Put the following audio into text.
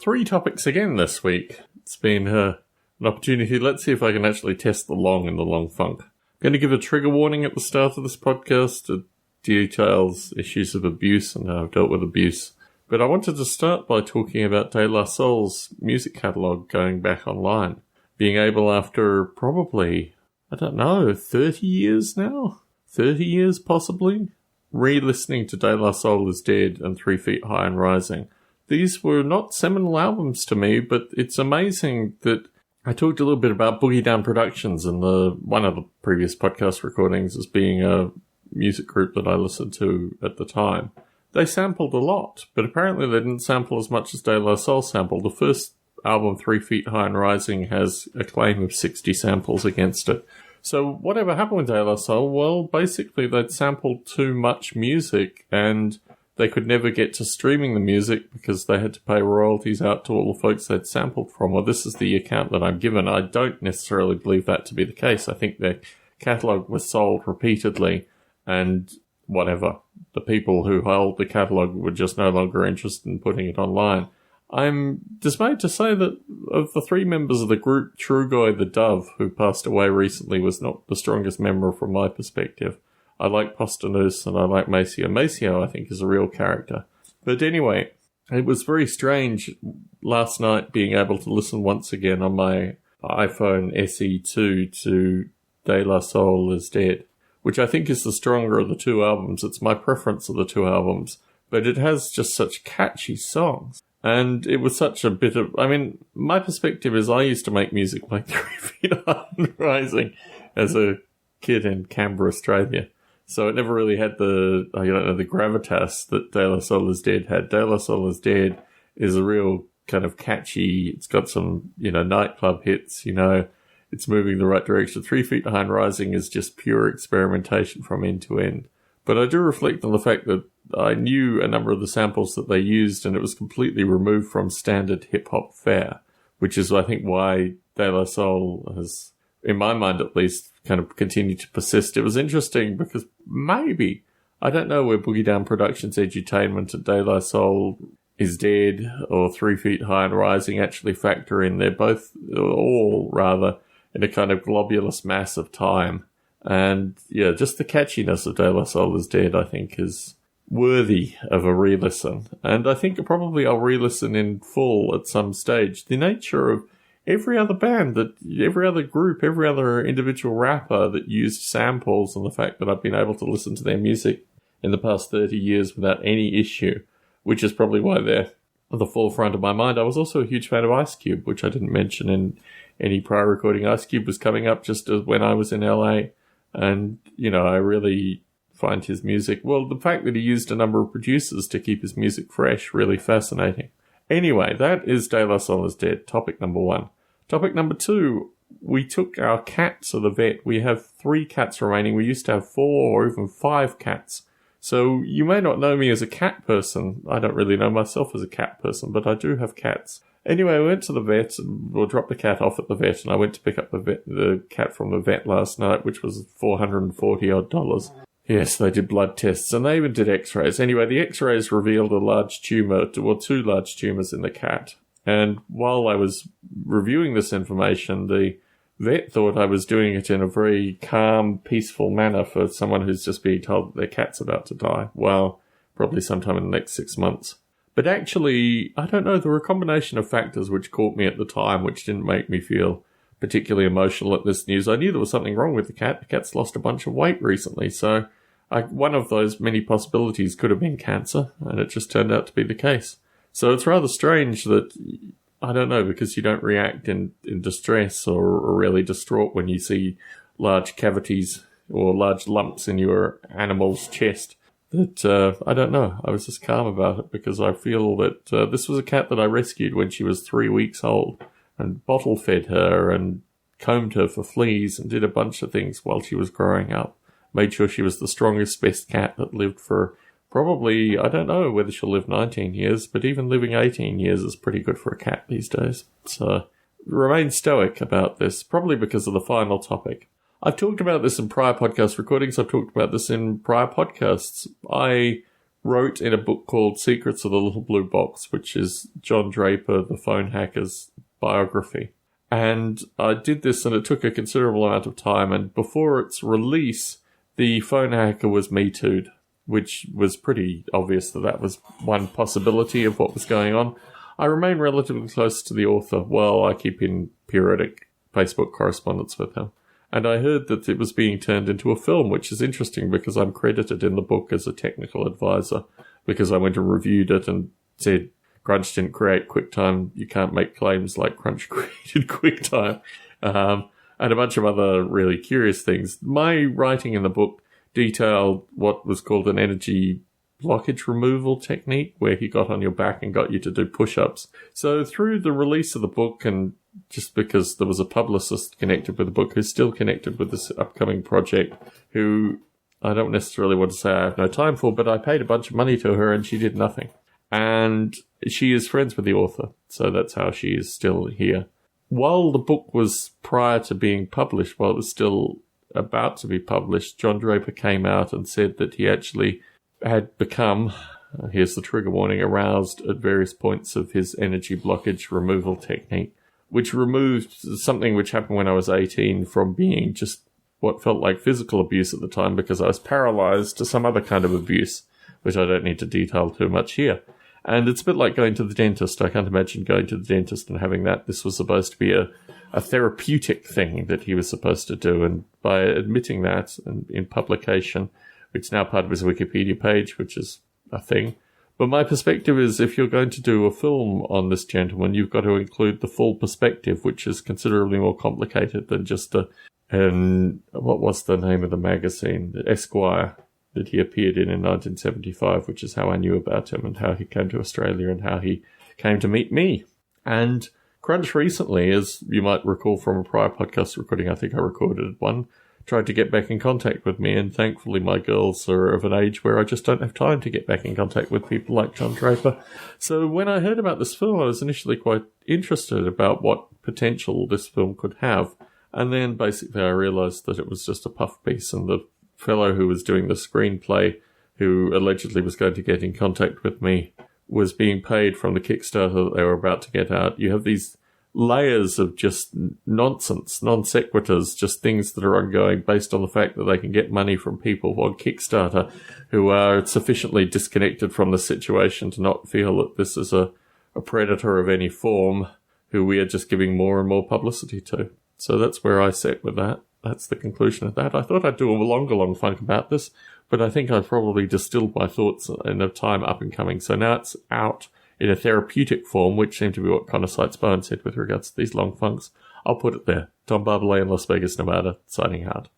3 topics again this week. It's been an opportunity. Let's see if I can actually test the long and the long funk. I'm going to give a trigger warning at the start of this podcast. It details issues of abuse and how I've dealt with abuse. But I wanted to start by talking about De La Soul's music catalogue going back online. Being able, after probably, 30 years now? 30 years possibly? Re-listening to De La Soul Is Dead and 3 Feet High and Rising. These were not seminal albums to me, but it's amazing that I talked a little bit about Boogie Down Productions in one of the previous podcast recordings as being a music group that I listened to at the time. They sampled a lot, but apparently they didn't sample as much as De La Soul sampled. The first album, 3 Feet High and Rising, has a claim of 60 samples against it. So whatever happened with De La Soul, well, basically they'd sampled too much music and they could never get to streaming the music because they had to pay royalties out to all the folks they'd sampled from. Well, this is the account that I'm given. I don't necessarily believe that to be the case. I think their catalogue was sold repeatedly and whatever. The people who held the catalogue were just no longer interested in putting it online. I'm dismayed to say that of the 3 members of the group, Trugoy the Dove, who passed away recently, was not the strongest member from my perspective. I like Postonus and I like Maceo. Maceo, I think, is a real character. But anyway, it was very strange last night being able to listen once again on my iPhone SE2 to De La Soul Is Dead, which I think is the stronger of the 2 albums. It's my preference of the 2 albums. But it has just such catchy songs. And it was such a bit of... my perspective is I used to make music like 3 Feet High and Rising as a kid in Canberra, Australia. So it never really had the gravitas that De La Soul Is Dead had. De La Soul Is Dead is a real kind of catchy... It's got some, nightclub hits, It's moving in the right direction. 3 Feet High and Rising is just pure experimentation from end to end. But I do reflect on the fact that I knew a number of the samples that they used and it was completely removed from standard hip-hop fare, which is, I think, why De La Soul has, in my mind at least, kind of continued to persist. It was interesting because maybe, I don't know where Boogie Down Productions Edutainment and De La Soul Is Dead or 3 Feet High and Rising actually factor in. They're all in a kind of globulous mass of time. And yeah, just the catchiness of De La Soul Is Dead, I think, is worthy of a re-listen. And I think probably I'll re-listen in full at some stage. The nature of every other band, every other group, every other individual rapper that used samples, and the fact that I've been able to listen to their music in the past 30 years without any issue, which is probably why they're at the forefront of my mind. I was also a huge fan of Ice Cube, which I didn't mention in any prior recording. Ice Cube was coming up just as when I was in LA. And, I really find his music, well, the fact that he used a number of producers to keep his music fresh, really fascinating. Anyway, that is De La Soul Is Dead, topic number 1. Topic number 2, we took our cats to the vet. We have 3 cats remaining. We used to have 4 or even 5 cats. So you may not know me as a cat person. I don't really know myself as a cat person, but I do have cats. Anyway, I went to the vet and we'll drop the cat off at the vet, and I went to pick up the cat from the vet last night, which was $440 odd. Yes, they did blood tests and they even did x-rays. Anyway, the x-rays revealed a large tumour, or 2 large tumours in the cat. And while I was reviewing this information, the vet thought I was doing it in a very calm, peaceful manner for someone who's just being told that their cat's about to die. Well, probably sometime in the next 6 months. But actually, I don't know, there were a combination of factors which caught me at the time, which didn't make me feel particularly emotional at this news. I knew there was something wrong with the cat. The cat's lost a bunch of weight recently, so one of those many possibilities could have been cancer, and it just turned out to be the case. So it's rather strange that, I don't know, because you don't react in distress or really distraught when you see large cavities or large lumps in your animal's chest. That, I don't know, I was just calm about it because I feel that this was a cat that I rescued when she was 3 weeks old and bottle fed her and combed her for fleas and did a bunch of things while she was growing up. Made sure she was the strongest, best cat that lived for probably, I don't know whether she'll live 19 years, but even living 18 years is pretty good for a cat these days. So remain stoic about this, probably because of the final topic. I've talked about this in prior podcast recordings. I've talked about this in prior podcasts. I wrote in a book called Secrets of the Little Blue Box, which is John Draper, the phone hacker's biography. And I did this, and it took a considerable amount of time, and before its release, the phone hacker was Me Too'd, which was pretty obvious that was one possibility of what was going on. I remain relatively close to the author. Well, I keep in periodic Facebook correspondence with him. And I heard that it was being turned into a film, which is interesting because I'm credited in the book as a technical advisor because I went and reviewed it and said, Crunch didn't create QuickTime. You can't make claims like Crunch created QuickTime. And a bunch of other really curious things. My writing in the book detailed what was called an energy blockage removal technique, where he got on your back and got you to do push-ups. So through the release of the book, and just because there was a publicist connected with the book who's still connected with this upcoming project, who I don't necessarily want to say I have no time for, but I paid a bunch of money to her and she did nothing. And she is friends with the author, so that's how she is still here. While the book was prior to being published, while it was still about to be published, John Draper came out and said that he actually had become, here's the trigger warning, aroused at various points of his energy blockage removal technique, which removed something which happened when I was 18 from being just what felt like physical abuse at the time because I was paralyzed to some other kind of abuse, which I don't need to detail too much here. And it's a bit like going to the dentist. I can't imagine going to the dentist and having that. This was supposed to be a therapeutic thing that he was supposed to do. And by admitting that in publication, it's now part of his Wikipedia page, which is a thing. But my perspective is if you're going to do a film on this gentleman, you've got to include the full perspective, which is considerably more complicated than just what was the name of the magazine? The Esquire that he appeared in 1975, which is how I knew about him and how he came to Australia and how he came to meet me. And Crunch recently, as you might recall from a prior podcast recording, I think I recorded one, tried to get back in contact with me, and thankfully my girls are of an age where I just don't have time to get back in contact with people like John Draper. So when I heard about this film, I was initially quite interested about what potential this film could have. And then basically I realized that it was just a puff piece, and the fellow who was doing the screenplay, who allegedly was going to get in contact with me, was being paid from the Kickstarter that they were about to get out. You have these layers of just nonsense, non sequiturs, just things that are ongoing based on the fact that they can get money from people on Kickstarter who are sufficiently disconnected from the situation to not feel that this is a predator of any form who we are just giving more and more publicity to. So that's where I sit with that. That's the conclusion of that. I thought I'd do a long funk about this, but I think I've probably distilled my thoughts in a time up and coming. So now it's out in a therapeutic form, which seemed to be what Connor Seitz-Bowen said with regards to these long funks. I'll put it there. Tom Barbalet in Las Vegas, Nevada, signing out.